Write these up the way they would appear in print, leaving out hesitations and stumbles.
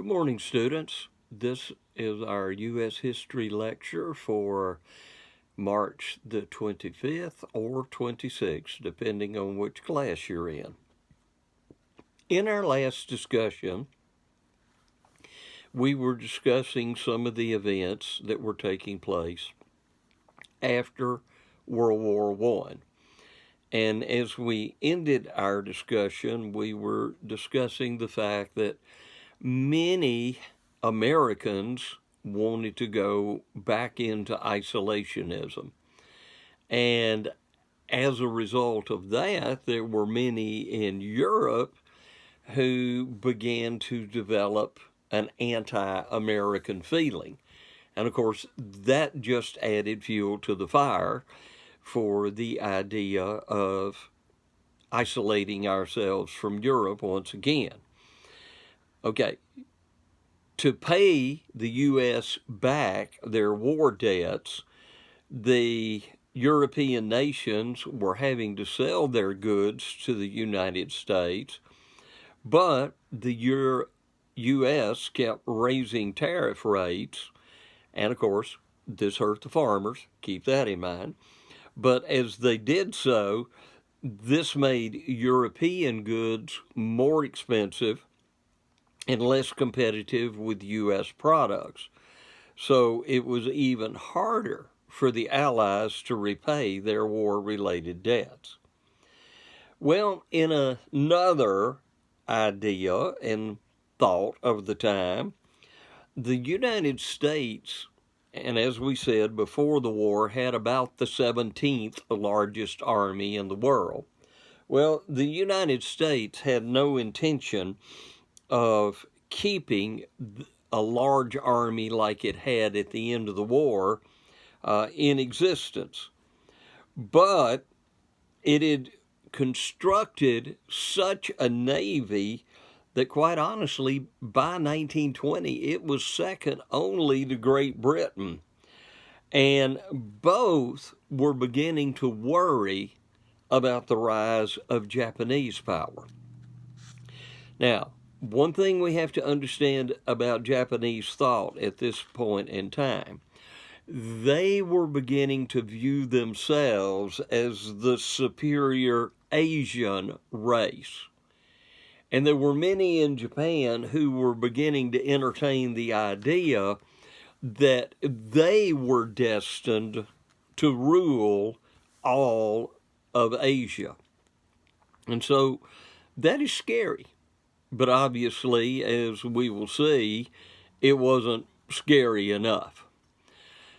Good morning, students. This is our U.S. History lecture for March the 25th or 26th, depending on which class you're in. In our last discussion, we were discussing some of the events that were taking place after World War I. And as we ended our discussion, we were discussing the fact that many Americans wanted to go back into isolationism. And as a result of that, there were many in Europe who began to develop an anti American feeling. And of course, that just added fuel to the fire for the idea of isolating ourselves from Europe once again. Okay, to pay the U.S. back their war debts, the European nations were having to sell their goods to the United States, but the U.S. kept raising tariff rates, and of course, this hurt the farmers, keep that in mind. But as they did so, this made European goods more expensive and less competitive with U.S. products. So it was even harder for the Allies to repay their war-related debts. Well, in another idea and thought of the time, the United States, and as we said before the war, had about the 17th largest army in the world. Well, the United States had no intention of keeping a large army like it had at the end of the war in existence. But it had constructed such a navy that, quite honestly, by 1920, it was second only to Great Britain. And both were beginning to worry about the rise of Japanese power. Now, one thing we have to understand about Japanese thought at this point in time, they were beginning to view themselves as the superior Asian race. And there were many in Japan who were beginning to entertain the idea that they were destined to rule all of Asia. And so that is scary. But obviously, as we will see, it wasn't scary enough.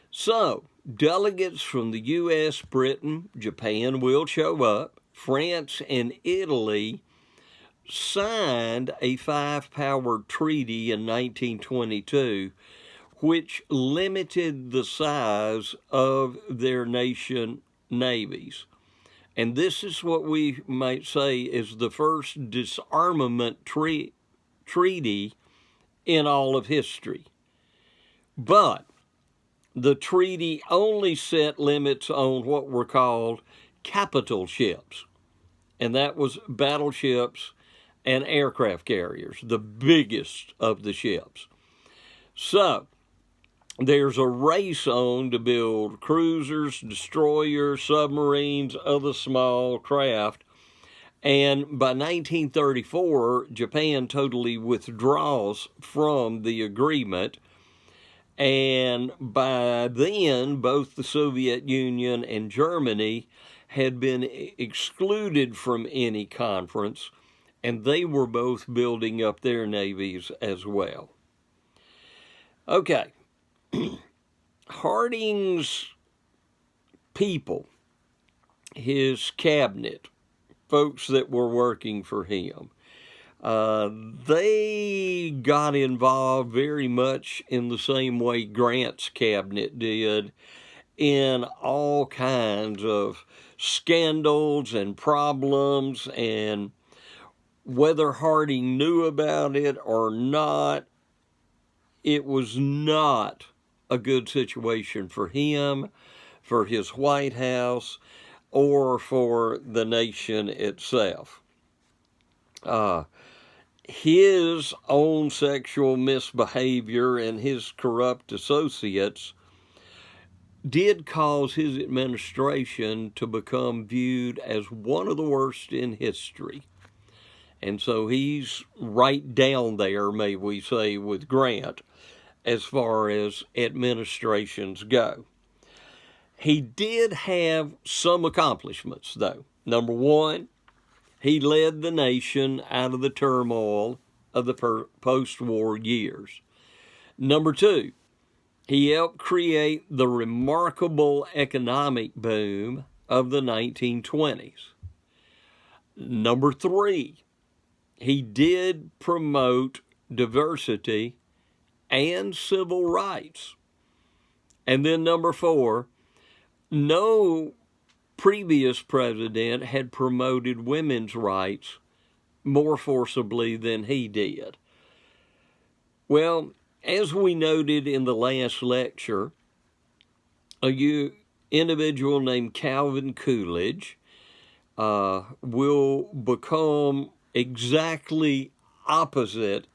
So, delegates from the U.S., Britain, Japan will show up. France and Italy signed a five-power treaty in 1922, which limited the size of their nation navies. And this is what we might say is the first disarmament treaty in all of history. But the treaty only set limits on what were called capital ships. And that was battleships and aircraft carriers, the biggest of the ships. So, there's a race on to build cruisers, destroyers, submarines, other small craft. And by 1934, Japan totally withdraws from the agreement. And by then, both the Soviet Union and Germany had been excluded from any conference, and they were both building up their navies as well. Okay. Harding's people, his cabinet, folks that were working for him, they got involved very much in the same way Grant's cabinet did in all kinds of scandals and problems, and whether Harding knew about it or not, it was not a good situation for him, for his White House, or for the nation itself. his own sexual misbehavior and his corrupt associates did cause his administration to become viewed as one of the worst in history. And so he's right down there, may we say, with Grant as far as administrations go. He did have some accomplishments, though. Number one, he led the nation out of the turmoil of the post-war years. Number two, he helped create the remarkable economic boom of the 1920s. Number three, he did promote diversity and civil rights. And then number four, no previous president had promoted women's rights more forcibly than he did. Well, as we noted in the last lecture, a individual named Calvin Coolidge will become exactly opposite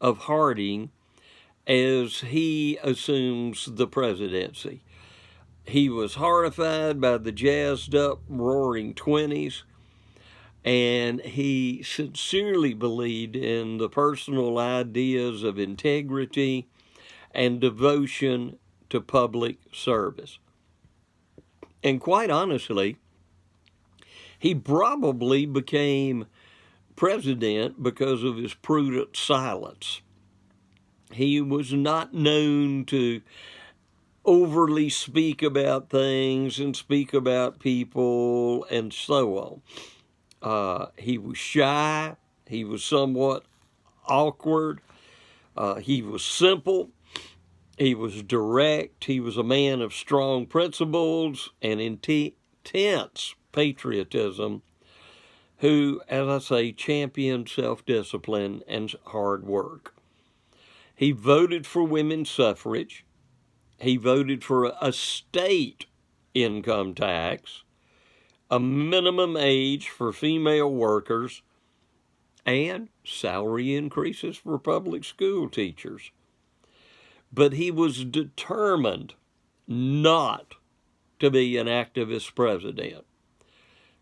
of Harding as he assumes the presidency. He was horrified by the jazzed up, roaring 20s, and he sincerely believed in the personal ideas of integrity and devotion to public service. And quite honestly, he probably became president because of his prudent silence. He was not known to overly speak about things and speak about people and so on. He was shy. He was somewhat awkward. He was simple. He was direct. He was a man of strong principles and intense patriotism who, as I say, championed self-discipline and hard work. He voted for women's suffrage. He voted for a state income tax, a minimum age for female workers, and salary increases for public school teachers. But he was determined not to be an activist president.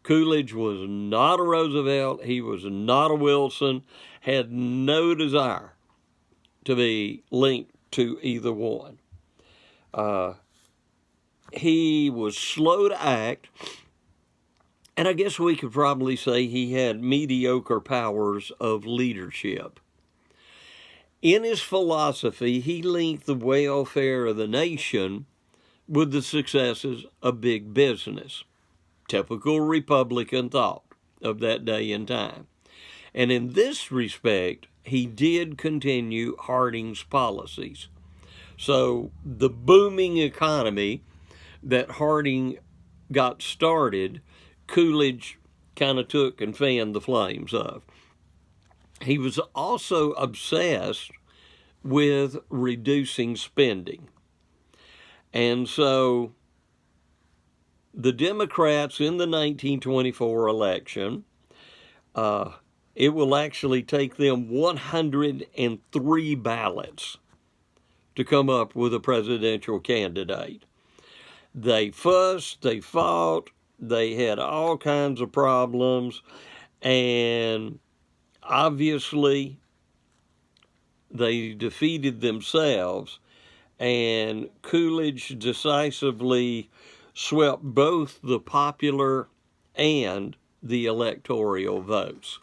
Coolidge was not a Roosevelt. He was not a Wilson, had no desire to be linked to either one. He was slow to act, and I guess we could probably say he had mediocre powers of leadership. In his philosophy, he linked the welfare of the nation with the successes of big business. Typical Republican thought of that day and time. And in this respect, he did continue Harding's policies. So the booming economy that Harding got started, Coolidge kind of took and fanned the flames of. He was also obsessed with reducing spending. And so the Democrats in the 1924 election, it will actually take them 103 ballots to come up with a presidential candidate. They fussed, they fought, they had all kinds of problems, and obviously they defeated themselves, and Coolidge decisively swept both the popular and the electoral votes.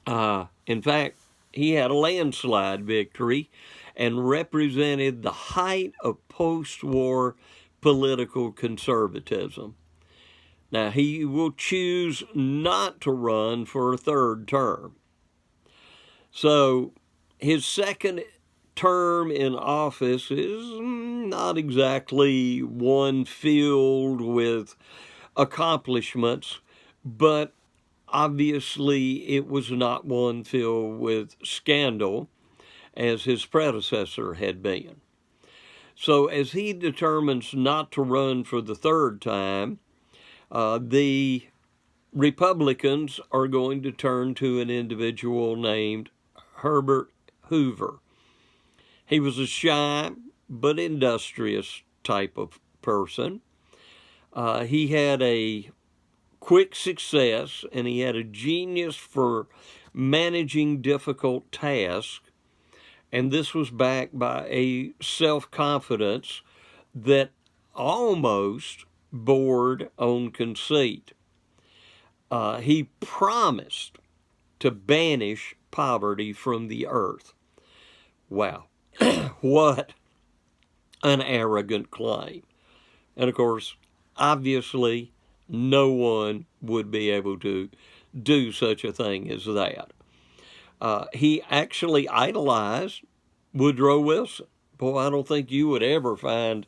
In fact, he had a landslide victory and represented the height of post-war political conservatism. Now, he will choose not to run for a third term. So, his second term in office is not exactly one filled with accomplishments, but obviously it was not one filled with scandal as his predecessor had been. So as he determines not to run for the third time, the Republicans are going to turn to an individual named Herbert Hoover. He was a shy but industrious type of person. He had a quick success, and he had a genius for managing difficult tasks, and this was backed by a self-confidence that almost bordered on conceit. He promised to banish poverty from the earth. Wow, what an arrogant claim. And of course, obviously, no one would be able to do such a thing as that. He actually idolized Woodrow Wilson. Boy, I don't think you would ever find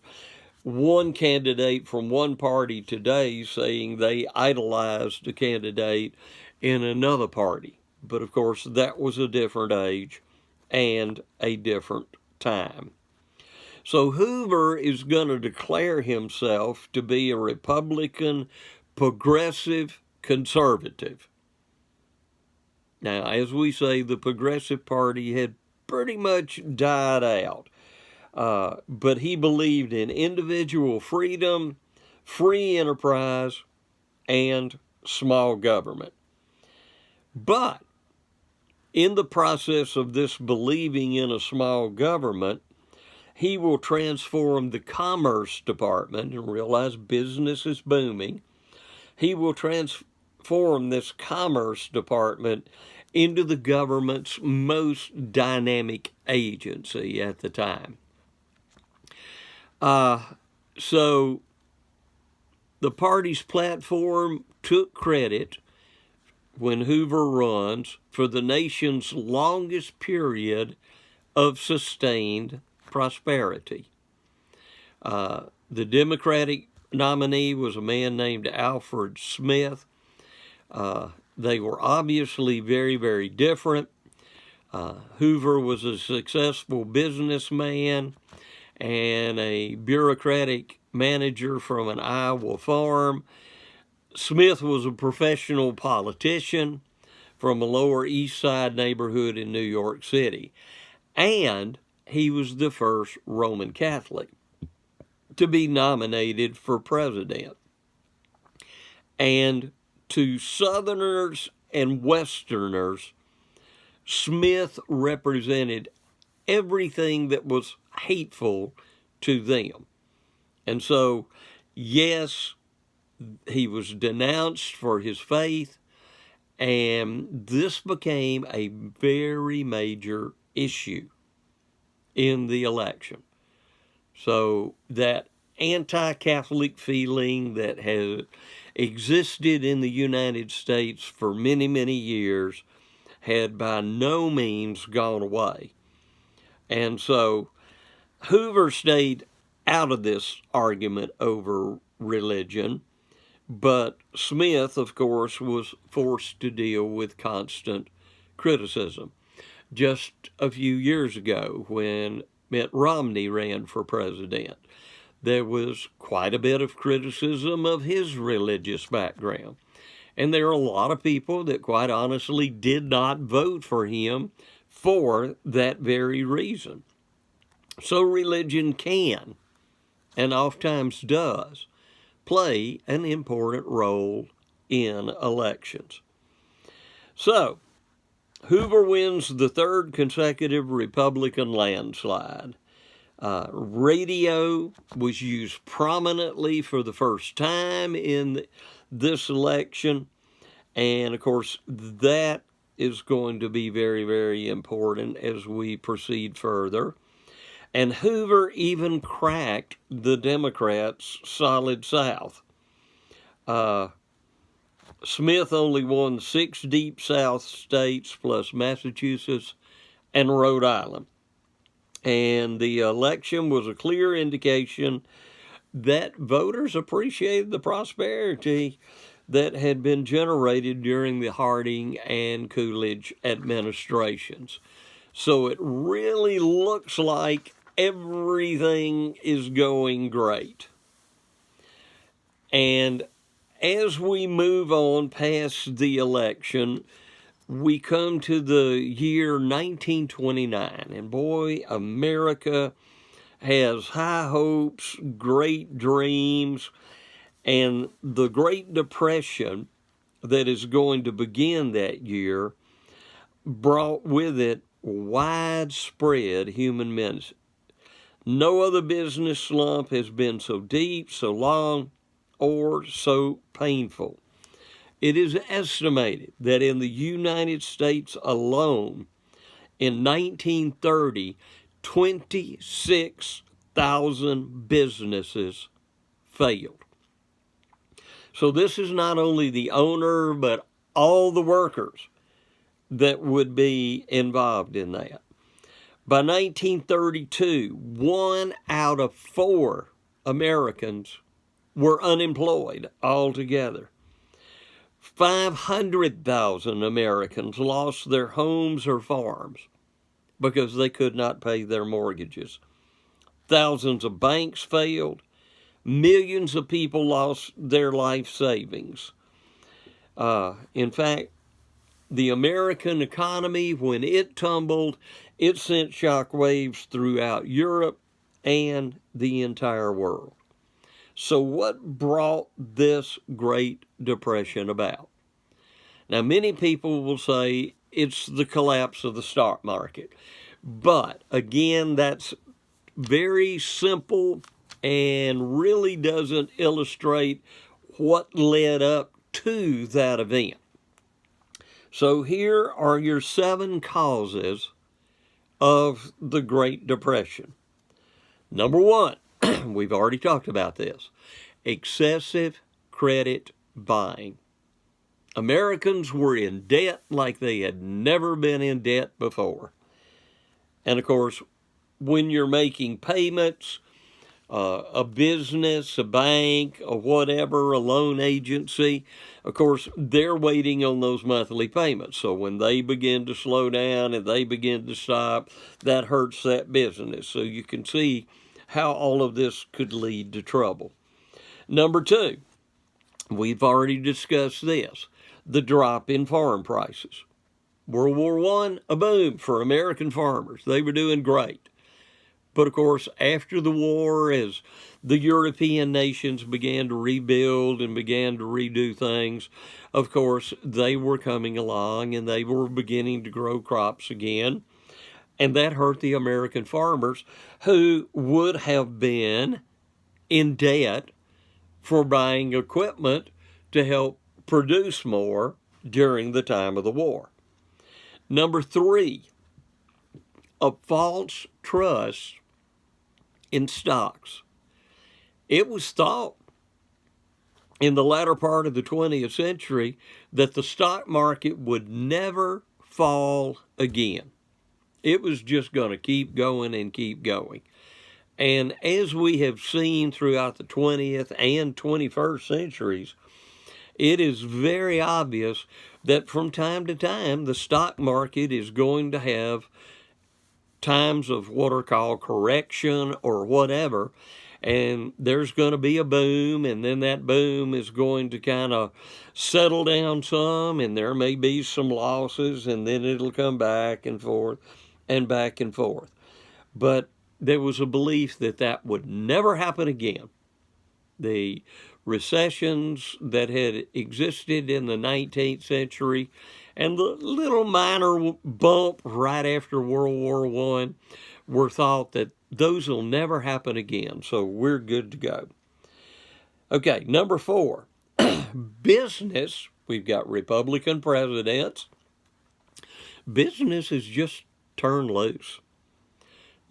one candidate from one party today saying they idolized a candidate in another party. But of course, that was a different age and a different time. So Hoover is going to declare himself to be a Republican, progressive conservative. Now, as we say, the Progressive Party had pretty much died out. But he believed in individual freedom, free enterprise, and small government. But in the process of this believing in a small government, he will transform the Commerce Department, and realize business is booming. He will transform this Commerce Department into the government's most dynamic agency at the time. So the party's platform took credit when Hoover runs for the nation's longest period of sustained prosperity. The Democratic nominee was a man named Alfred Smith. They were obviously very, very different. Hoover was a successful businessman and a bureaucratic manager from an Iowa farm. Smith was a professional politician from a Lower East Side neighborhood in New York City. And he was the first Roman Catholic to be nominated for president. And to Southerners and Westerners, Smith represented everything that was hateful to them. And so, yes, he was denounced for his faith, and this became a very major issue in the election. So that anti-Catholic feeling that has existed in the United States for many, many years had by no means gone away. And so Hoover stayed out of this argument over religion, but Smith, of course, was forced to deal with constant criticism. Just a few years ago, when Mitt Romney ran for president, there was quite a bit of criticism of his religious background. And there are a lot of people that quite honestly did not vote for him for that very reason. So religion can, and oftentimes does, play an important role in elections. So, Hoover wins the third consecutive Republican landslide. Radio was used prominently for the first time in this election, and of course that is going to be very, very important as we proceed further. And Hoover even cracked the Democrats' solid South. Smith only won 6 deep South states plus Massachusetts and Rhode Island. And the election was a clear indication that voters appreciated the prosperity that had been generated during the Harding and Coolidge administrations. So it really looks like everything is going great. And as we move on past the election, we come to the year 1929, and boy, America has high hopes, great dreams, and the Great Depression that is going to begin that year brought with it widespread human menace. No other business slump has been so deep, so long, or so painful. It is estimated that in the United States alone, in 1930, 26,000 businesses failed. So this is not only the owner, but all the workers that would be involved in that. By 1932, 1 out of 4 Americans were unemployed altogether. 500,000 Americans lost their homes or farms because they could not pay their mortgages. Thousands of banks failed. Millions of people lost their life savings. In fact, the American economy, when it tumbled, it sent shockwaves throughout Europe and the entire world. So what brought this Great Depression about? Now, many people will say it's the collapse of the stock market. But again, that's very simple and really doesn't illustrate what led up to that event. So here are your 7 causes of the Great Depression. Number 1, we've already talked about this, excessive credit buying. Americans were in debt like they had never been in debt before. And of course, when you're making payments, a business, a bank, or whatever, a loan agency, of course, they're waiting on those monthly payments. So when they begin to slow down and they begin to stop, that hurts that business. So you can see how all of this could lead to trouble. Number 2, we've already discussed this, the drop in farm prices. World War I, a boom for American farmers. They were doing great. But of course, after the war, as the European nations began to rebuild and began to redo things, of course, they were coming along and they were beginning to grow crops again. And that hurt the American farmers who would have been in debt for buying equipment to help produce more during the time of the war. Number 3, a false trust in stocks. It was thought in the latter part of the 20th century that the stock market would never fall again. It was just going to keep going and keep going. And as we have seen throughout the 20th and 21st centuries, it is very obvious that from time to time, the stock market is going to have times of what are called correction or whatever, and there's going to be a boom, and then that boom is going to kind of settle down some, and there may be some losses, and then it'll come back and forth and back and forth. But there was a belief that that would never happen again. The recessions that had existed in the 19th century and the little minor bump right after World War I were thought that those will never happen again, so we're good to go. Okay, number 4, business. We've got Republican presidents. Business has just turned loose.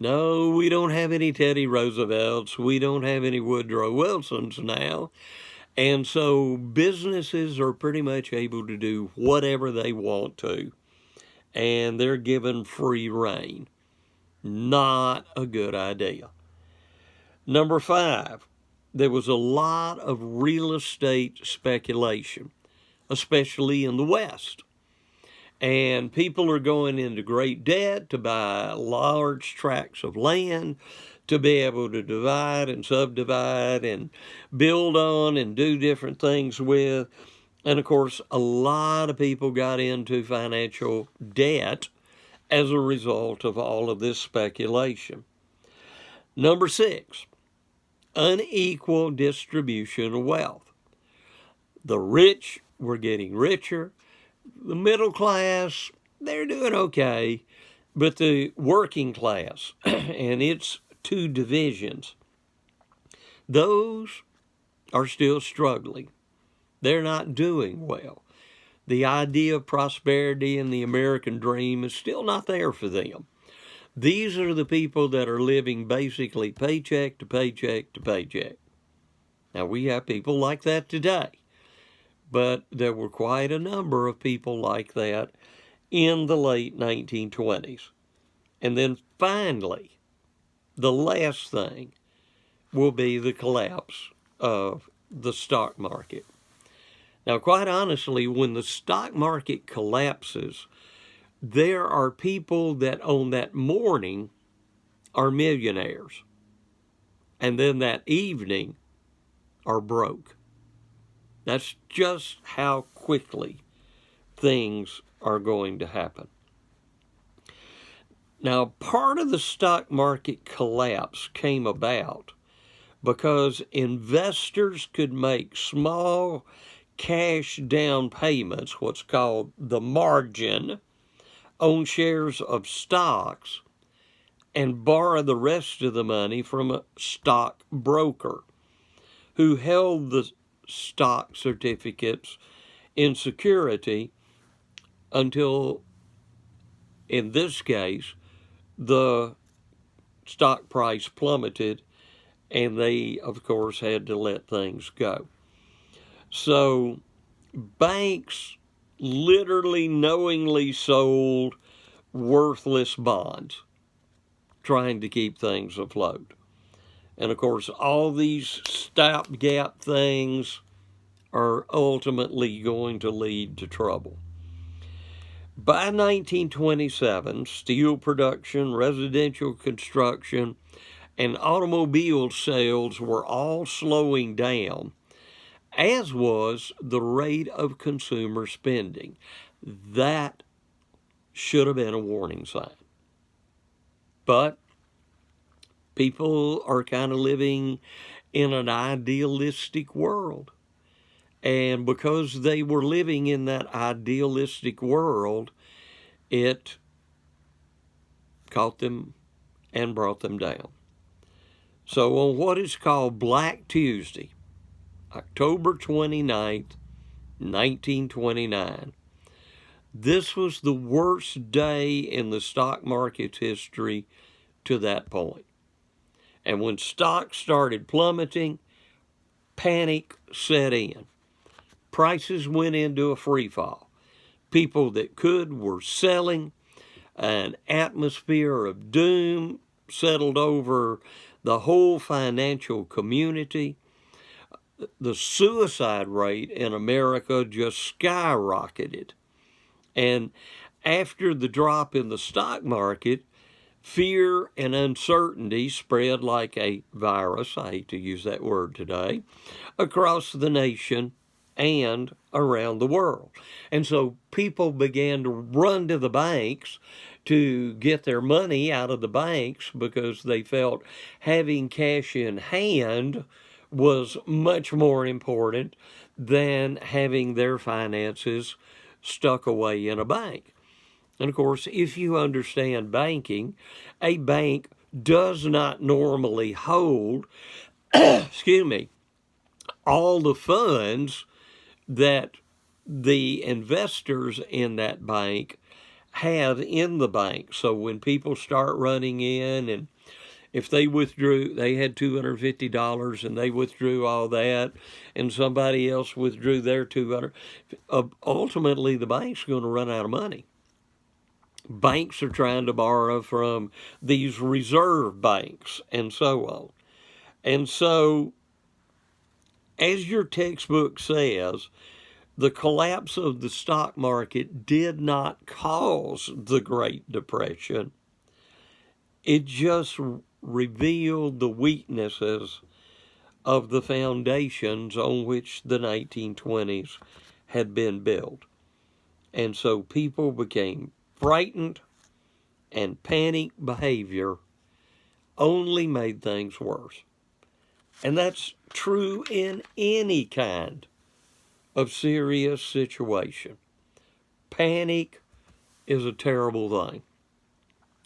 No, we don't have any Teddy Roosevelts. We don't have any Woodrow Wilsons now. And so businesses are pretty much able to do whatever they want to. And they're given free rein. Not a good idea. Number 5, there was a lot of real estate speculation, especially in the West. And people are going into great debt to buy large tracts of land, to be able to divide and subdivide and build on and do different things with. And of course, a lot of people got into financial debt as a result of all of this speculation. Number 6, unequal distribution of wealth. The rich were getting richer. The middle class, they're doing okay. But the working class and its two divisions, those are still struggling. They're not doing well. The idea of prosperity and the American dream is still not there for them. These are the people that are living basically paycheck to paycheck to paycheck. Now, we have people like that today, but there were quite a number of people like that in the late 1920s. And then finally, the last thing will be the collapse of the stock market. Now, quite honestly, when the stock market collapses, there are people that on that morning are millionaires, and then that evening are broke. That's just how quickly things are going to happen. Now, part of the stock market collapse came about because investors could make small cash down payments, what's called the margin, on shares of stocks and borrow the rest of the money from a stock broker who held the stock certificates in security until, in this case, the stock price plummeted and they, of course, had to let things go. So banks literally knowingly sold worthless bonds, trying to keep things afloat. And of course, all these stopgap things are ultimately going to lead to trouble. By 1927, steel production, residential construction, and automobile sales were all slowing down, as was the rate of consumer spending. That should have been a warning sign. But people are kind of living in an idealistic world. And because they were living in that idealistic world, it caught them and brought them down. So on what is called Black Tuesday, October 29th, 1929, this was the worst day in the stock market's history to that point. And when stocks started plummeting, panic set in. Prices went into a free fall. People that could were selling. An atmosphere of doom settled over the whole financial community. The suicide rate in America just skyrocketed. And after the drop in the stock market, fear and uncertainty spread like a virus, I hate to use that word today, across the nation and around the world. And so people began to run to the banks to get their money out of the banks because they felt having cash in hand was much more important than having their finances stuck away in a bank. And of course, if you understand banking, a bank does not normally hold, all the funds that the investors in that bank have in the bank. So when people start running in, and if they withdrew, they had $250 and they withdrew all that, and somebody else withdrew their $200, ultimately the bank's going to run out of money. Banks are trying to borrow from these reserve banks and so on. And so, as your textbook says, the collapse of the stock market did not cause the Great Depression. It just revealed the weaknesses of the foundations on which the 1920s had been built. And so people became frightened, and panic behavior only made things worse. And that's true in any kind of serious situation. Panic is a terrible thing,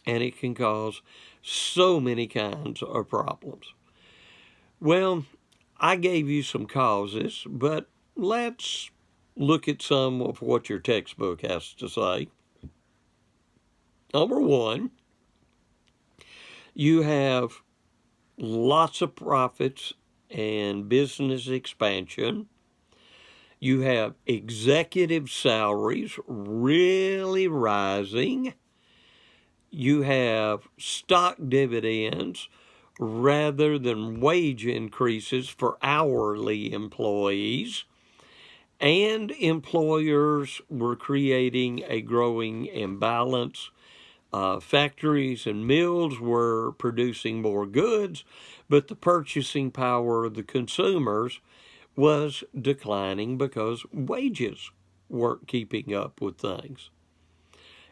and it can cause so many kinds of problems. Well, I gave you some causes, but let's look at some of what your textbook has to say. Number one, you have lots of profits and business expansion. You have executive salaries really rising. You have stock dividends rather than wage increases for hourly employees. And employers were creating a growing imbalance. Factories and mills were producing more goods, but the purchasing power of the consumers was declining because wages weren't keeping up with things.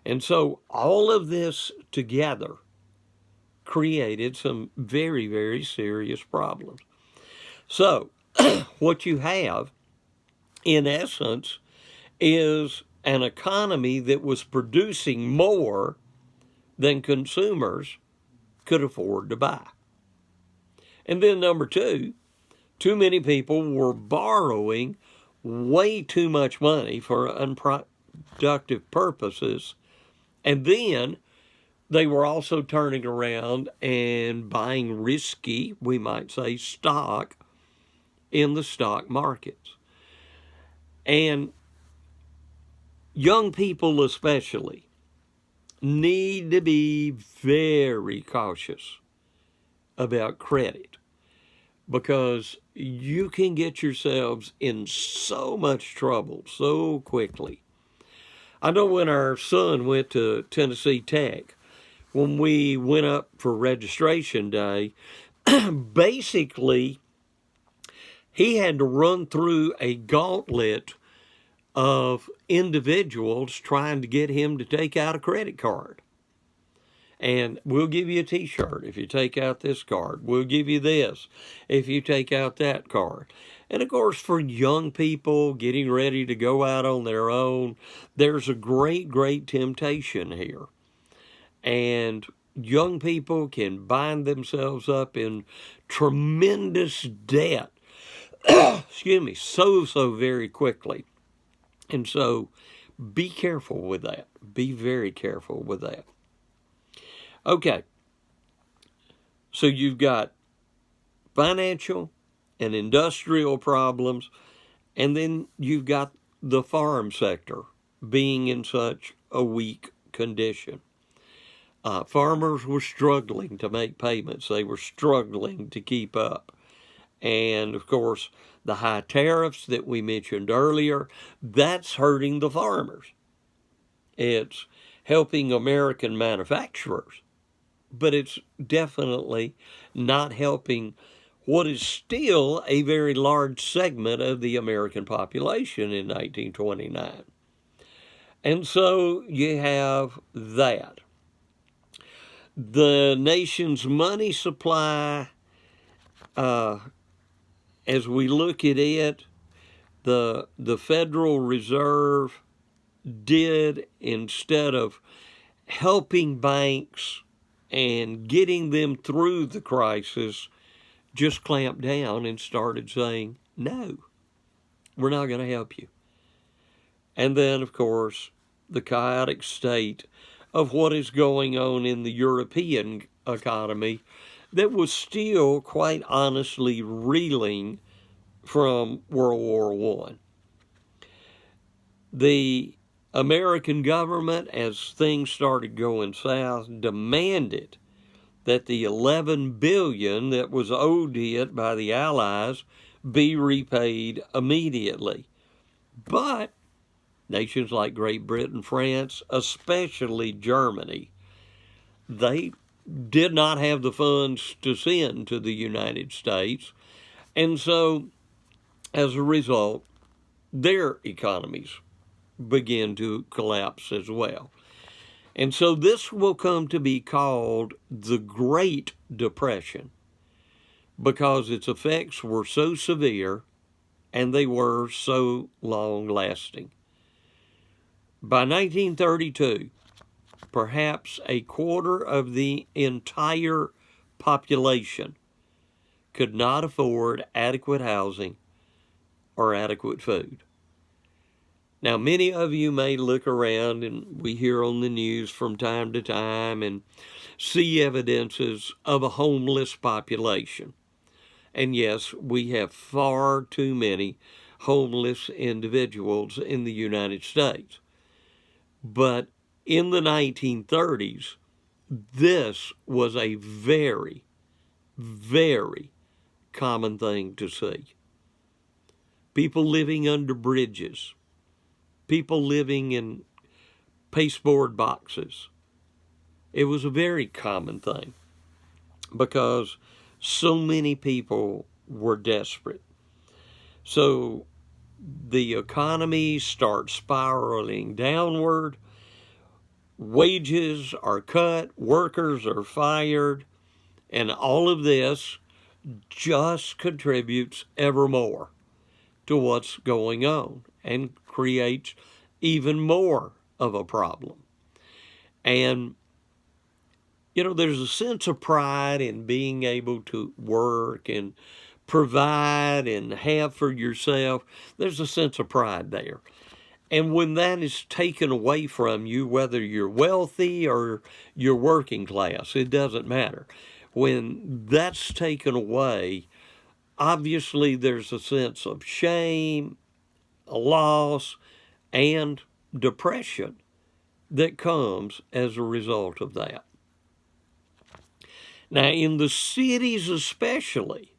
And so all of this together created some very, very serious problems. So what you have, in essence, is an economy that was producing more than consumers could afford to buy. And then number two, too many people were borrowing way too much money for unproductive purposes. And then they were also turning around and buying risky, we might say, stock in the stock markets. And young people especially need to be very cautious about credit, because you can get yourselves in so much trouble so quickly. I know when our son went to Tennessee Tech, when we went up for registration day, basically he had to run through a gauntlet of individuals trying to get him to take out a credit card. And we'll give you a t-shirt if you take out this card. We'll give you this if you take out that card. And of course, for young people getting ready to go out on their own, there's a great, great temptation here. And young people can bind themselves up in tremendous debt, excuse me, so very quickly. And so be careful with that. Be very careful with that. Okay, so you've got financial and industrial problems, and then you've got the farm sector being in such a weak condition. Farmers were struggling to make payments. They were struggling to keep up. And, of course, the high tariffs that we mentioned earlier, that's hurting the farmers. It's helping American manufacturers, but it's definitely not helping what is still a very large segment of the American population in 1929. And so you have that. The nation's money supply, as we look at it, the Federal Reserve did, instead of helping banks and getting them through the crisis, just clamped down and started saying, no, we're not going to help you. And then, of course, the chaotic state of what is going on in the European economy that was still, quite honestly, reeling from World War I. The American government, as things started going south, demanded that the $11 billion that was owed it by the Allies be repaid immediately. But nations like Great Britain, France, especially Germany, they did not have the funds to send to the United States. And so, as a result, their economies begin to collapse as well. And so this will come to be called the Great Depression because its effects were so severe and they were so long-lasting. By 1932, perhaps a quarter of the entire population could not afford adequate housing or adequate food. Now, many of you may look around, and we hear on the news from time to time and see evidences of a homeless population. And yes, we have far too many homeless individuals in the United States. But in the 1930s, this was a very, very common thing to see. People living under bridges, people living in pasteboard boxes. It was a very common thing because so many people were desperate. So the economy starts spiraling downward. Wages are cut, workers are fired, and all of this just contributes ever more to what's going on and creates even more of a problem. And, you know, there's a sense of pride in being able to work and provide and have for yourself. There's a sense of pride there. And when that is taken away from you, whether you're wealthy or you're working class, it doesn't matter. When that's taken away, obviously there's a sense of shame, a loss, and depression that comes as a result of that. Now, in the cities especially,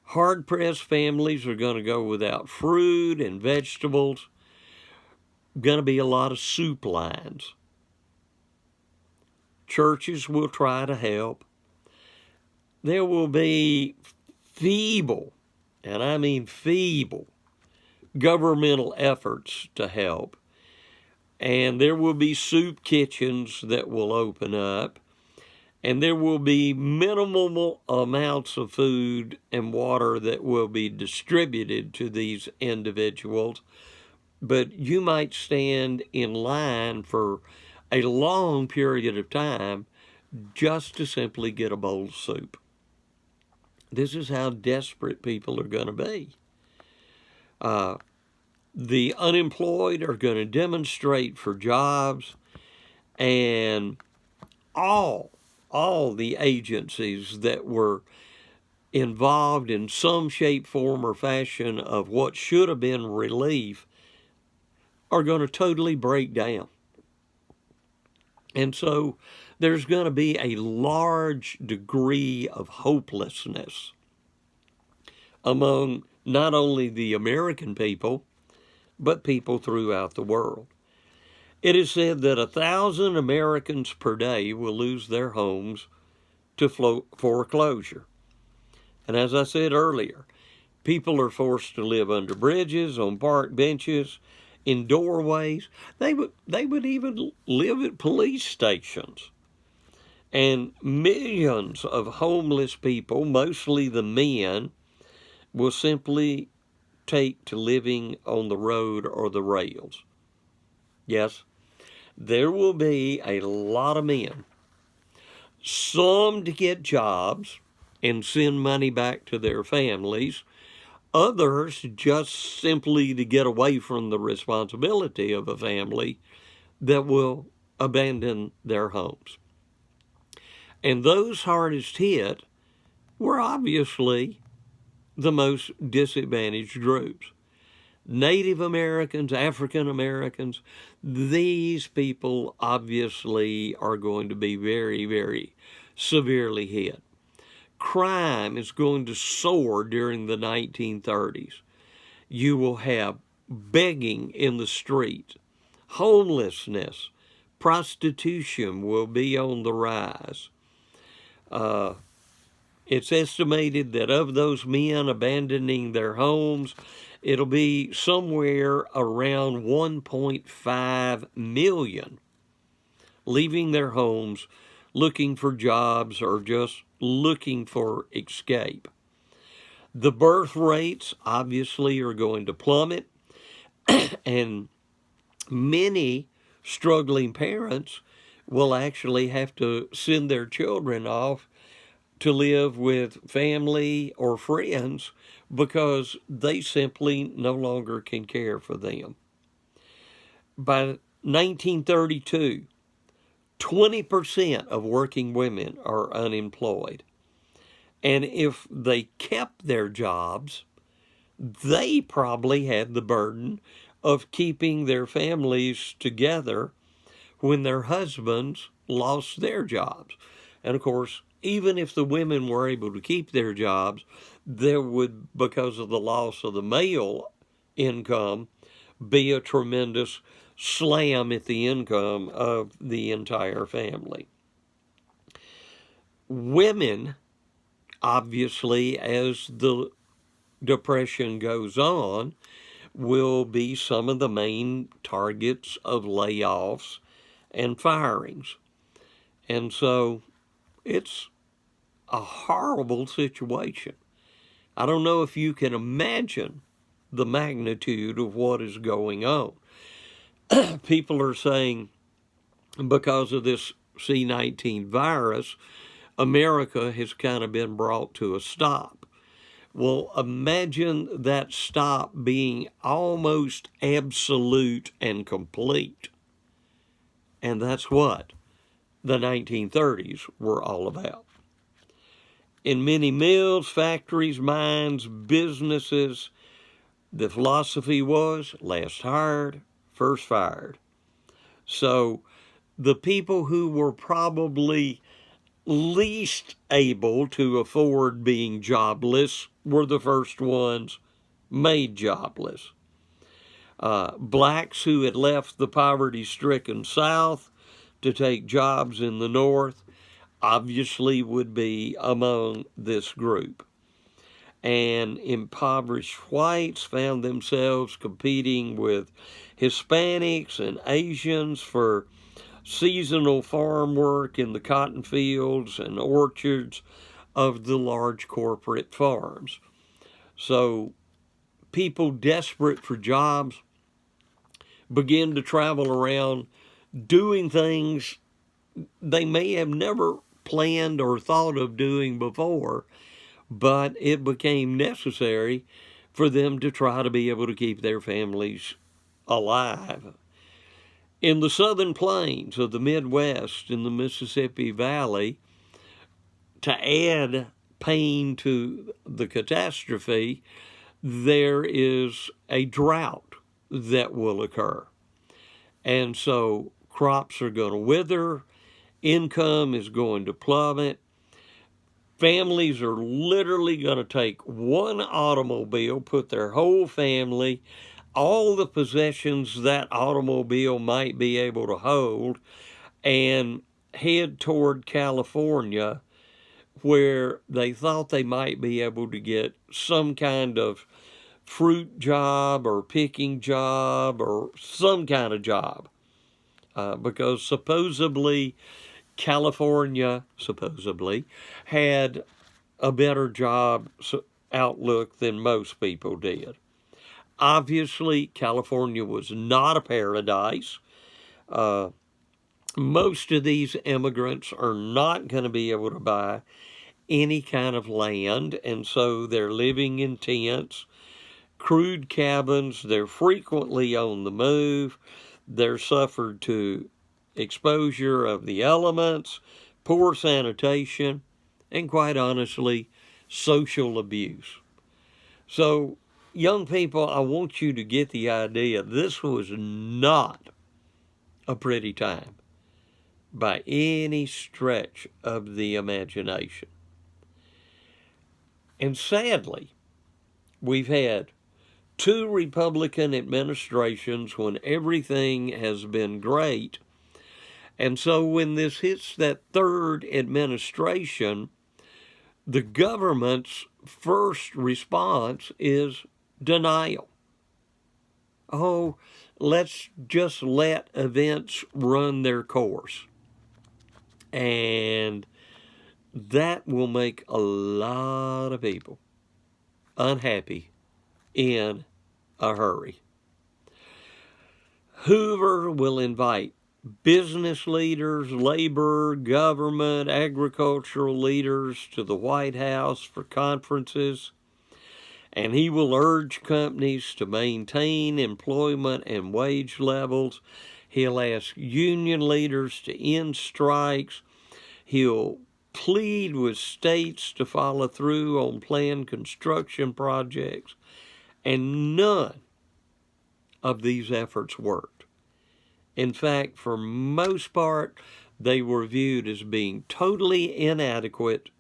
hard-pressed families are going to go without fruit and vegetables. Going to be a lot of soup lines. Churches will try to help. There will be feeble, and I mean feeble, governmental efforts to help. And there will be soup kitchens that will open up. And there will be minimal amounts of food and water that will be distributed to these individuals. But you might stand in line for a long period of time just to simply get a bowl of soup. This is how desperate people are going to be. The unemployed are going to demonstrate for jobs, and all the agencies that were involved in some shape, form, or fashion of what should have been relief are going to totally break down. And so there's going to be a large degree of hopelessness among not only the American people, but people throughout the world. It is said that 1,000 Americans per day will lose their homes to foreclosure. And as I said earlier, people are forced to live under bridges, on park benches, in doorways. They would even live at police stations. And millions of homeless people, mostly the men, will simply take to living on the road or the rails. Yes, there will be a lot of men, some to get jobs and send money back to their families, others just simply to get away from the responsibility of a family that will abandon their homes. And those hardest hit were obviously the most disadvantaged groups. Native Americans, African Americans, these people obviously are going to be very, very severely hit. Crime is going to soar during the 1930s. You will have begging in the streets, homelessness, Prostitution will be on the rise. It's estimated that of those men abandoning their homes, it'll be somewhere around 1.5 million leaving their homes, looking for jobs, or just looking for escape. The birth rates obviously are going to plummet, and many struggling parents will actually have to send their children off to live with family or friends because they simply no longer can care for them. By 1932, 20% of working women are unemployed. And if they kept their jobs, they probably had the burden of keeping their families together when their husbands lost their jobs. And of course, even if the women were able to keep their jobs, there would, because of the loss of the male income, be a tremendous slam at the income of the entire family. Women, obviously, as the Depression goes on, will be some of the main targets of layoffs and firings. And so it's a horrible situation. I don't know if you can imagine the magnitude of what is going on. People are saying because of this C-19 virus, America has kind of been brought to a stop. Well, imagine that stop being almost absolute and complete. And that's what the 1930s were all about. In many mills, factories, mines, businesses, the philosophy was last hired, first fired. So the people who were probably least able to afford being jobless were the first ones made jobless. Blacks who had left the poverty-stricken South to take jobs in the North obviously would be among this group. And impoverished whites found themselves competing with Hispanics and Asians for seasonal farm work in the cotton fields and orchards of the large corporate farms. So people desperate for jobs begin to travel around doing things they may have never planned or thought of doing before, but it became necessary for them to try to be able to keep their families alive. In the southern plains of the Midwest, in the Mississippi Valley, to add pain to the catastrophe, there is a drought that will occur. And so crops are going to wither, income is going to plummet. Families are literally going to take one automobile, put their whole family, all the possessions that automobile might be able to hold, and head toward California, where they thought they might be able to get some kind of fruit job or picking job or some kind of job. Because supposedly California, had a better job outlook than most people did. Obviously, California was not a paradise. Most of these immigrants are not going to be able to buy any kind of land, and so they're living in tents, crude cabins. They're frequently on the move. They're suffered to exposure of the elements, poor sanitation, and quite honestly, social abuse. So, young people, I want you to get the idea this was not a pretty time by any stretch of the imagination. And sadly, we've had 2 Republican administrations when everything has been great, And so when this hits that third administration, the government's first response is denial. Oh, let's just let events run their course. And that will make a lot of people unhappy in a hurry. Hoover will invite business leaders, labor, government, agricultural leaders to the White House for conferences, and he will urge companies to maintain employment and wage levels. He'll ask union leaders to end strikes. He'll plead with states to follow through on planned construction projects, and none of these efforts worked. In fact, for most part, they were viewed as being totally inadequate,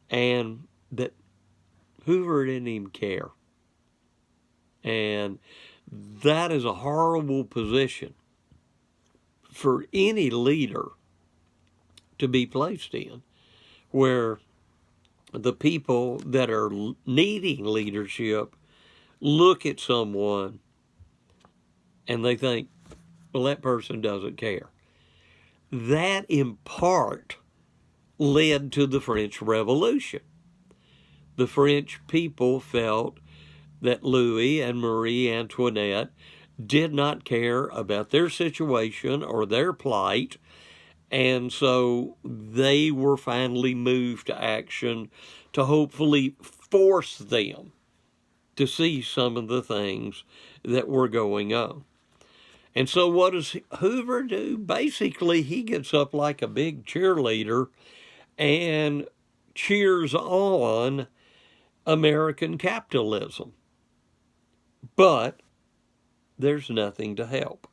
and that Hoover didn't even care. And that is a horrible position for any leader to be placed in, where the people that are needing leadership look at someone and they think, well, that person doesn't care. That, in part, led to the French Revolution. The French people felt that Louis and Marie Antoinette did not care about their situation or their plight, and so they were finally moved to action to hopefully force them to see some of the things that were going on. And so what does Hoover do? Basically, he gets up like a big cheerleader and cheers on American capitalism. But there's nothing to help.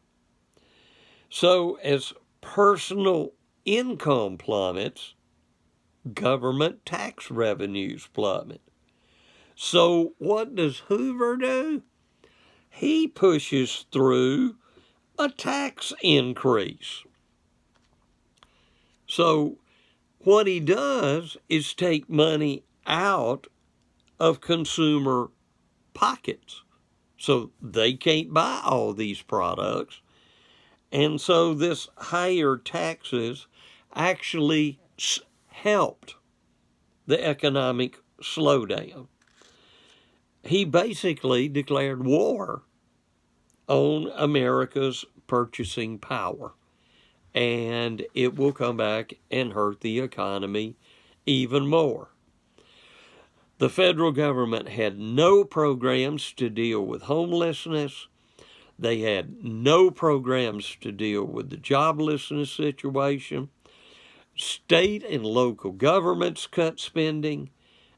So as personal income plummets, government tax revenues plummet. So what does Hoover do? He pushes through a tax increase. So what he does is take money out of consumer pockets. So they can't buy all these products. And so this higher taxes actually helped the economic slowdown. He basically declared war on America's purchasing power, and it will come back and hurt the economy even more. The federal government had no programs to deal with homelessness. They had no programs to deal with the joblessness situation. State and local governments cut spending,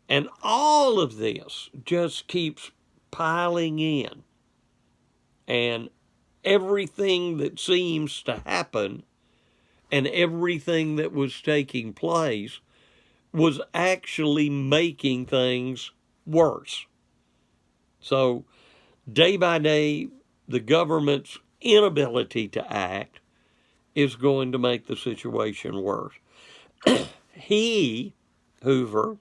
and all of this just keeps piling in. And everything that seems to happen and everything that was taking place was actually making things worse. So day by day, the government's inability to act is going to make the situation worse. Hoover,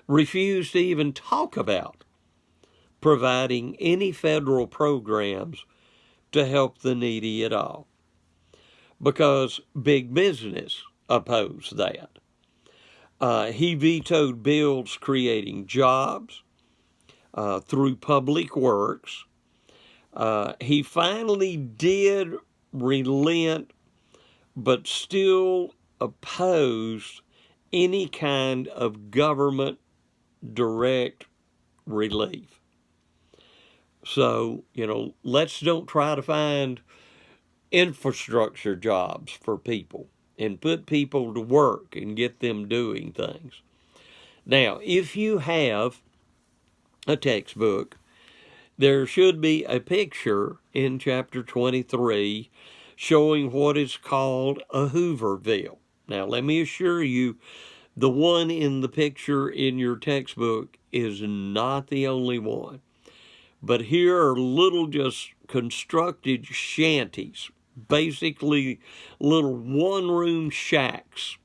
refused to even talk about providing any federal programs to help the needy at all, because big business opposed that. He vetoed bills creating jobs through public works. He finally did relent, but still opposed any kind of government direct relief. So, let's don't try to find infrastructure jobs for people and put people to work and get them doing things. Now, if you have a textbook, there should be a picture in chapter 23 showing what is called a Hooverville. Now, let me assure you, the one in the picture in your textbook is not the only one. But here are little just constructed shanties basically little one-room shacks,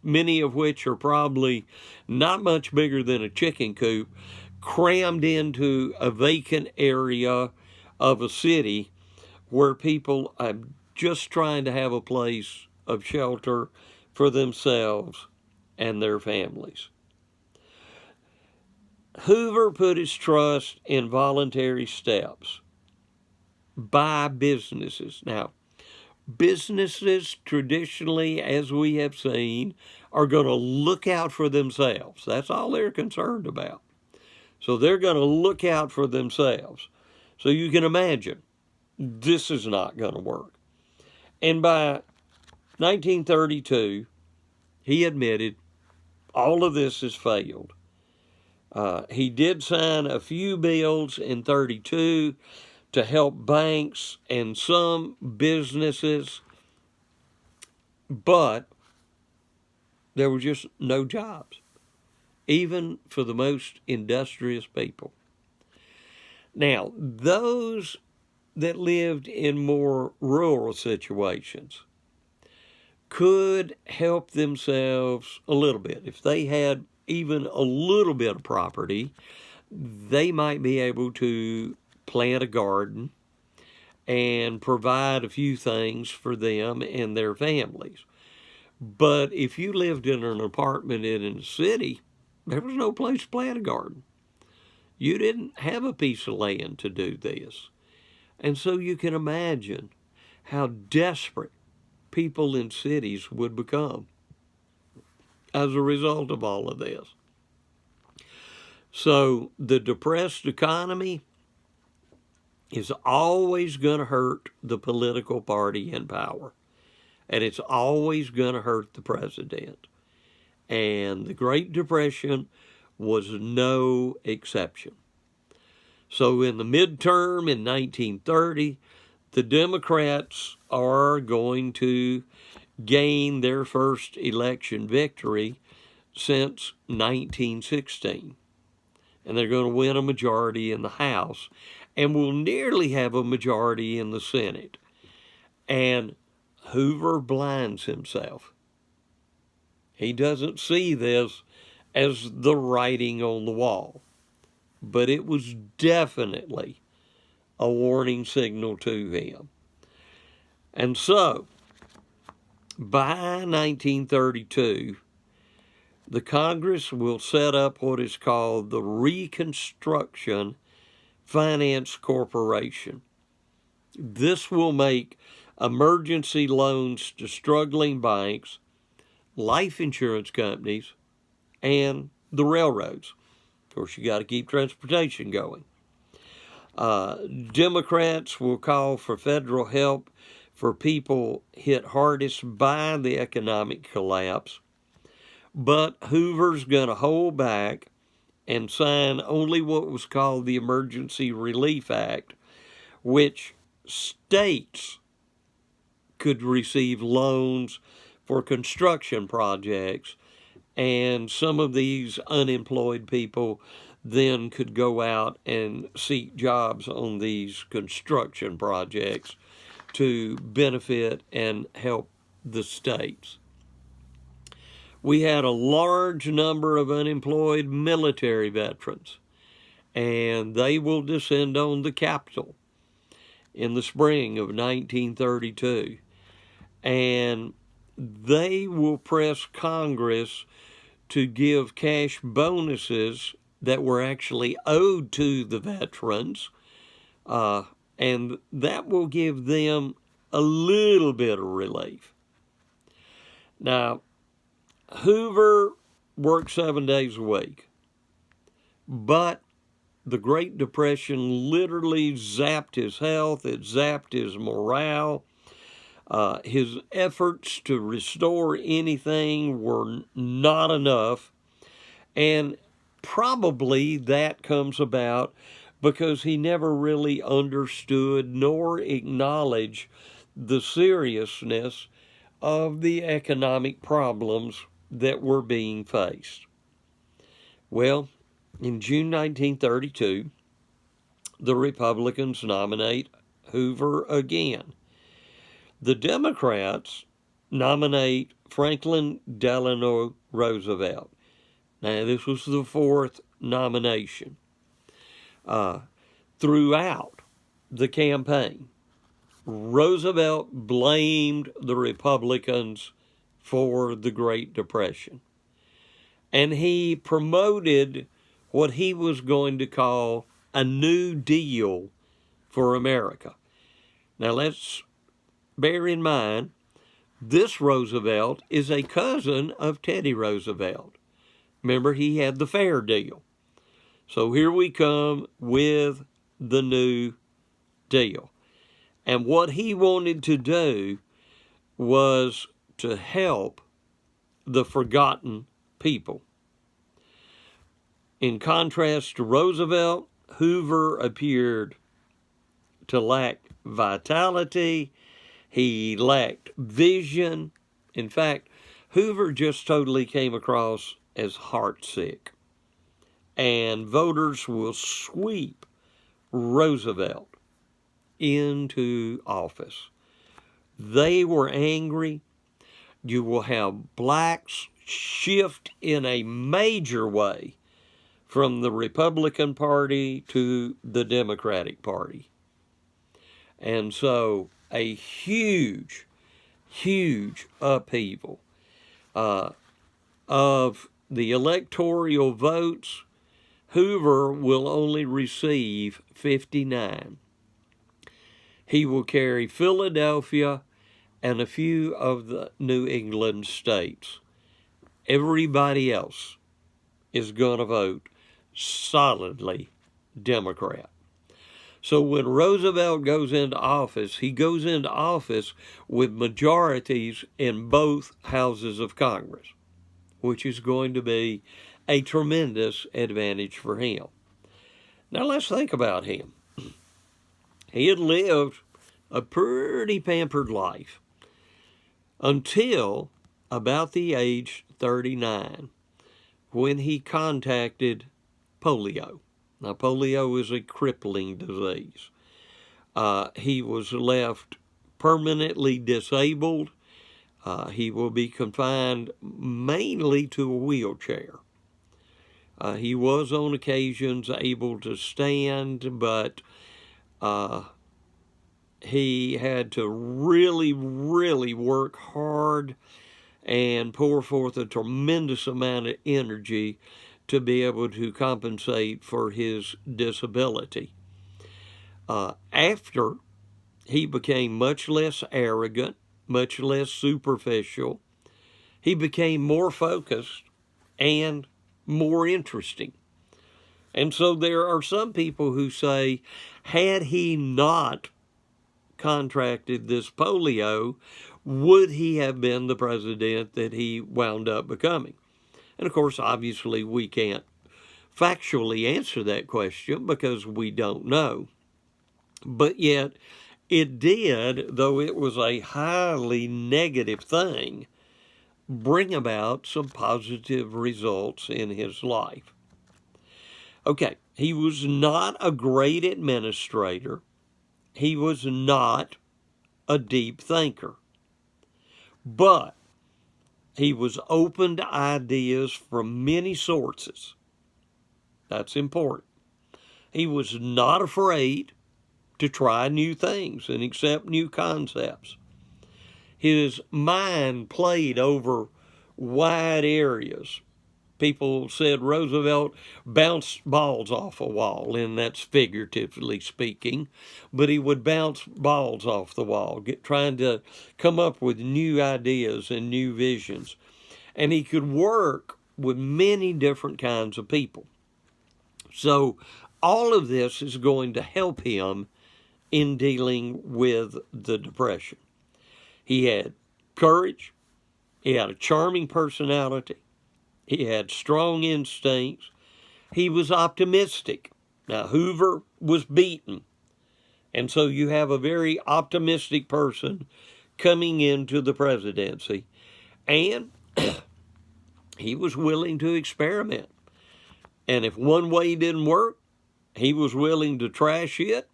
many of which are probably not much bigger than a chicken coop, crammed into a vacant area of a city where people are just trying to have a place of shelter for themselves and their families. Hoover put his trust in voluntary steps by businesses. Now, businesses traditionally, as we have seen, are going to look out for themselves. That's all they're concerned about. So they're going to look out for themselves. So you can imagine this is not going to work. And by 1932, he admitted all of this has failed. He did sign a few bills in 32 to help banks and some businesses, but there were just no jobs, even for the most industrious people. Now, those that lived in more rural situations could help themselves a little bit. If they had even a little bit of property, they might be able to plant a garden and provide a few things for them and their families. But if you lived in an apartment in a city, there was no place to plant a garden. You didn't have a piece of land to do this. And so you can imagine how desperate people in cities would become as a result of all of this. So the depressed economy is always going to hurt the political party in power. And it's always going to hurt the president. And the Great Depression was no exception. So in the midterm in 1930, the Democrats are going to gain their first election victory since 1916. And they're going to win a majority in the House and will nearly have a majority in the Senate. And Hoover blinds himself. He doesn't see this as the writing on the wall, but it was definitely a warning signal to him. And so, by 1932, the Congress will set up what is called the Reconstruction Finance Corporation. This will make emergency loans to struggling banks, life insurance companies, and the railroads. Of course, you got to keep transportation going. Democrats will call for federal help for people hit hardest by the economic collapse, but Hoover's going to hold back and sign only what was called the Emergency Relief Act, which states could receive loans for construction projects, and some of these unemployed people then could go out and seek jobs on these construction projects to benefit and help the states. We had a large number of unemployed military veterans, and they will descend on the Capitol in the spring of 1932. And they will press Congress to give cash bonuses that were actually owed to the veterans, and that will give them a little bit of relief. Now, Hoover worked 7 days a week, but the Great Depression literally zapped his health, it zapped his morale. His efforts to restore anything were not enough, and probably that comes about because he never really understood nor acknowledged the seriousness of the economic problems that were being faced. Well, in June 1932, the Republicans nominate Hoover again. The Democrats nominate Franklin Delano Roosevelt. Now, this was the fourth nomination. Throughout the campaign, Roosevelt blamed the Republicans for the Great Depression. And he promoted what he was going to call a New Deal for America. Now, let's bear in mind, this Roosevelt is a cousin of Teddy Roosevelt. Remember, he had the Fair Deal. So here we come with the New Deal. And what he wanted to do was to help the forgotten people. In contrast to Roosevelt, Hoover appeared to lack vitality. He lacked vision. In fact, Hoover just totally came across as heartsick. And voters will sweep Roosevelt into office. They were angry. You will have blacks shift in a major way from the Republican Party to the Democratic Party. And so a huge, huge upheaval of the electoral votes. Hoover will only receive 59. He will carry Philadelphia and a few of the New England states. Everybody else is going to vote solidly Democrat. So when Roosevelt goes into office, he goes into office with majorities in both houses of Congress, which is going to be a tremendous advantage for him. Now let's think about him. He had lived a pretty pampered life until about the age 39, when he contacted polio. Now, polio is a crippling disease. He was left permanently disabled. He will be confined mainly to a wheelchair. He was on occasions able to stand, but he had to really, really work hard and pour forth a tremendous amount of energy to be able to compensate for his disability. After, he became much less arrogant, much less superficial. He became more focused and more interesting. And so there are some people who say, had he not contracted this polio, would he have been the president that he wound up becoming? And of course, obviously, we can't factually answer that question because we don't know. But yet, it did, though it was a highly negative thing, bring about some positive results in his life. Okay, he was not a great administrator. He was not a deep thinker. But he was open to ideas from many sources. That's important. He was not afraid to try new things and accept new concepts. His mind played over wide areas. People said Roosevelt bounced balls off a wall, and that's figuratively speaking, but he would bounce balls off the wall, trying to come up with new ideas and new visions. And he could work with many different kinds of people. So all of this is going to help him in dealing with the Depression. He had courage. He had a charming personality. He had strong instincts. He was optimistic. Now, Hoover was beaten. And so you have a very optimistic person coming into the presidency. And he was willing to experiment. And if one way didn't work, he was willing to trash it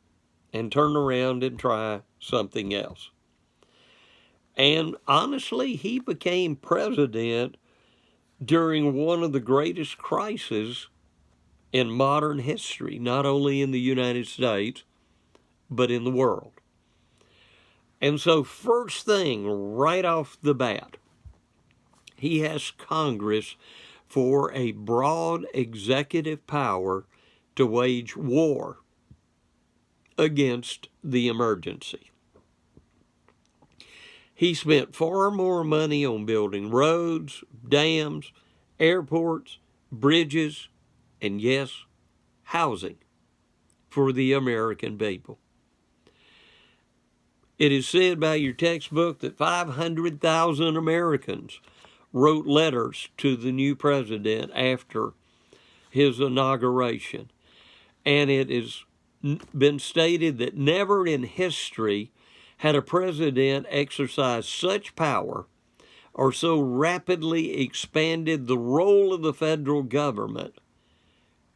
and turn around and try something else. And honestly, he became president during one of the greatest crises in modern history, not only in the United States, but in the world. And so, first thing, right off the bat, he asks Congress for a broad executive power to wage war against the emergency. He spent far more money on building roads, dams, airports, bridges, and yes, housing for the American people. It is said by your textbook that 500,000 Americans wrote letters to the new president after his inauguration. And it has been stated that never in history had a president exercised such power or so rapidly expanded the role of the federal government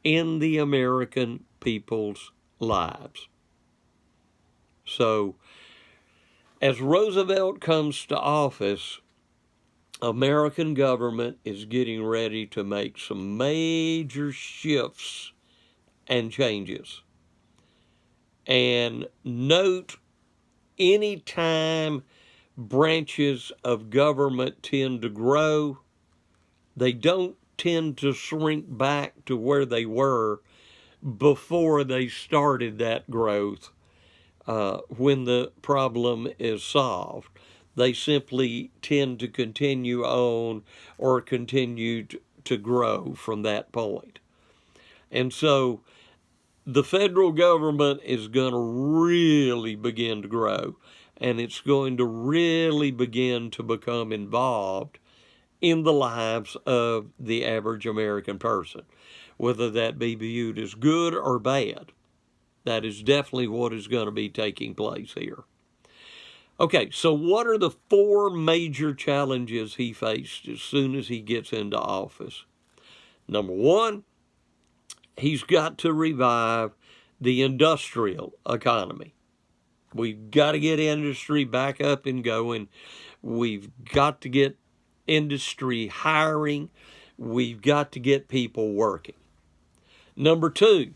in the American people's lives. So, as Roosevelt comes to office, American government is getting ready to make some major shifts and changes. And note, anytime branches of government tend to grow, they don't tend to shrink back to where they were before they started that growth when the problem is solved. They simply tend to continue on or continue to grow from that point. And so the federal government is going to really begin to grow, and it's going to really begin to become involved in the lives of the average American person, whether that be viewed as good or bad. That is definitely what is going to be taking place here. Okay, so what are the four major challenges he faced as soon as he gets into office? Number one, he's got to revive the industrial economy. We've got to get industry back up and going. We've got to get industry hiring. We've got to get people working. Number two,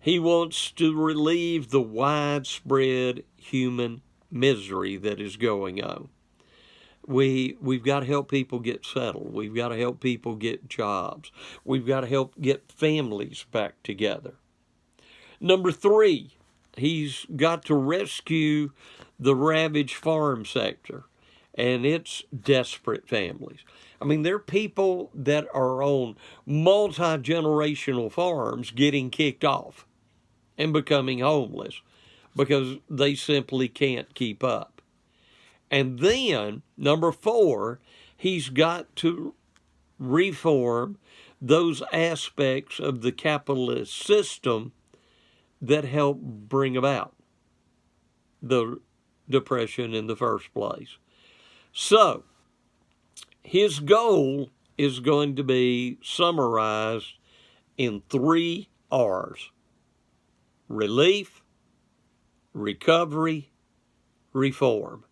he wants to relieve the widespread human misery that is going on. We've got to help people get settled. We've got to help people get jobs. We've got to help get families back together. Number three, he's got to rescue the ravaged farm sector and its desperate families. I mean, there are people that are on multi-generational farms getting kicked off and becoming homeless because they simply can't keep up. And then, number four, he's got to reform those aspects of the capitalist system that helped bring about the Depression in the first place. So, his goal is going to be summarized in 3 R's: relief, recovery, reform.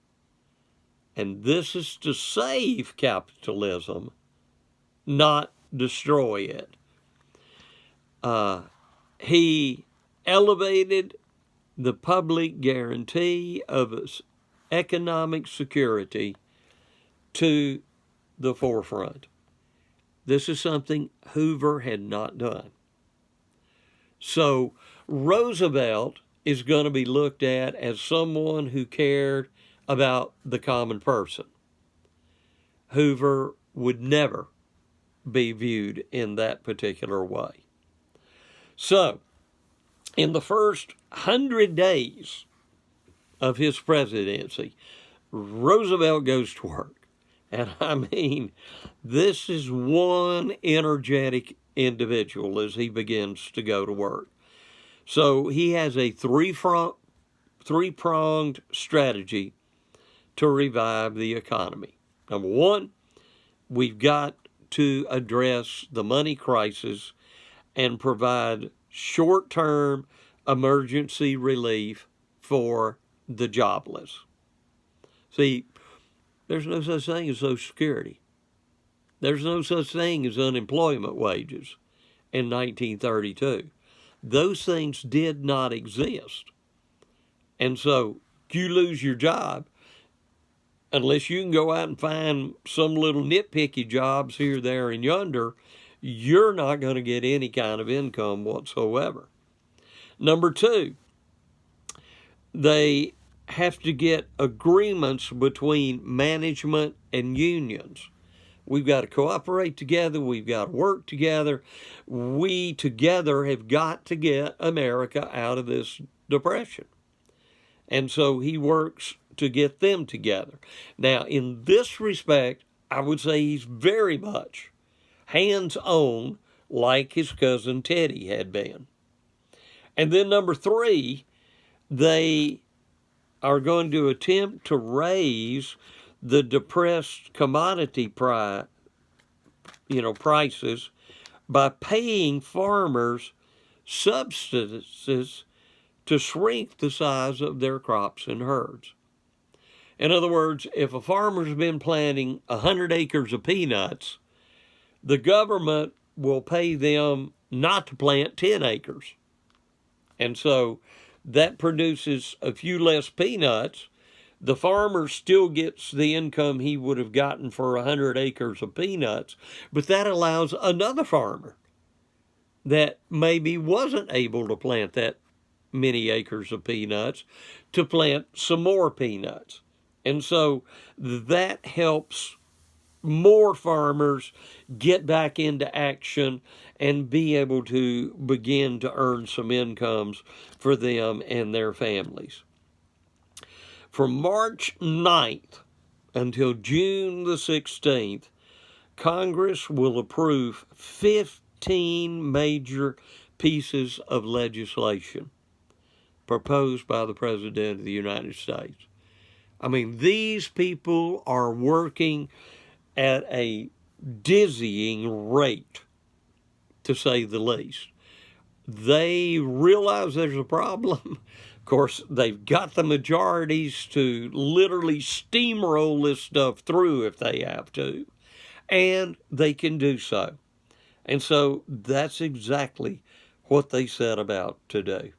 And this is to save capitalism, not destroy it. He elevated the public guarantee of economic security to the forefront. This is something Hoover had not done. So Roosevelt is going to be looked at as someone who cared about the common person. Hoover would never be viewed in that particular way. So, in the first 100 days of his presidency, Roosevelt goes to work. And I mean, this is one energetic individual as he begins to go to work. So he has a three-pronged strategy to revive the economy. Number one, we've got to address the money crisis and provide short-term emergency relief for the jobless. See, there's no such thing as Social Security. There's no such thing as unemployment wages in 1932. Those things did not exist. And so you lose your job, unless you can go out and find some little nitpicky jobs here, there, and yonder, you're not going to get any kind of income whatsoever. Number two, they have to get agreements between management and unions. We've got to cooperate together. We've got to work together. We together have got to get America out of this depression. And so he works to get them together. Now, in this respect, I would say he's very much hands-on, like his cousin Teddy had been. And then number three, they are going to attempt to raise the depressed commodity prices by paying farmers subsidies to shrink the size of their crops and herds. In other words, if a farmer's been planting 100 acres of peanuts, the government will pay them not to plant 10 acres. And so that produces a few less peanuts. The farmer still gets the income he would have gotten for 100 acres of peanuts, but that allows another farmer that maybe wasn't able to plant that many acres of peanuts to plant some more peanuts. And so that helps more farmers get back into action and be able to begin to earn some incomes for them and their families. From March 9th until June the 16th, Congress will approve 15 major pieces of legislation proposed by the President of the United States. I mean, these people are working at a dizzying rate, to say the least. They realize there's a problem. Of course, they've got the majorities to literally steamroll this stuff through if they have to, and they can do so. And so that's exactly what they set about to do.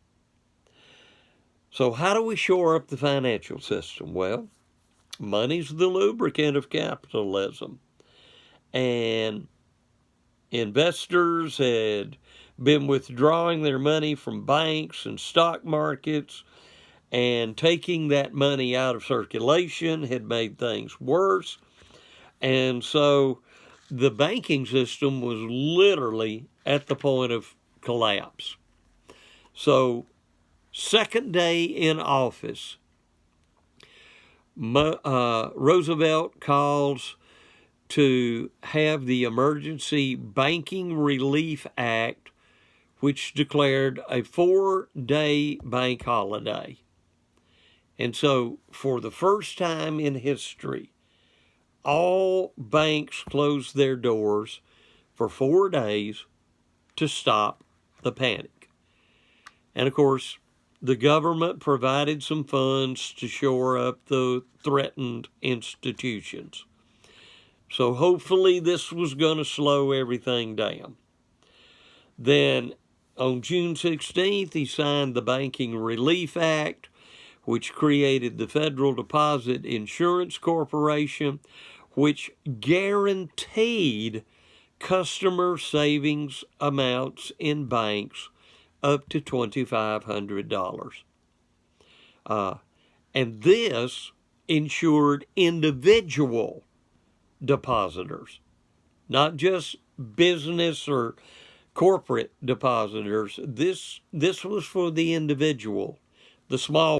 So how do we shore up the financial system? Well, money's the lubricant of capitalism. And investors had been withdrawing their money from banks and stock markets, and taking that money out of circulation had made things worse. And so the banking system was literally at the point of collapse. So, second day in office, Roosevelt calls to have the Emergency Banking Relief Act, which declared a 4-day bank holiday. And so, for the first time in history, all banks closed their doors for 4 days to stop the panic. And of course, the government provided some funds to shore up the threatened institutions. So hopefully this was going to slow everything down. Then on June 16th, he signed the Banking Relief Act, which created the Federal Deposit Insurance Corporation, which guaranteed customer savings amounts in banks up to $2,500. And this insured individual depositors, not just business or corporate depositors. This was for the individual, the small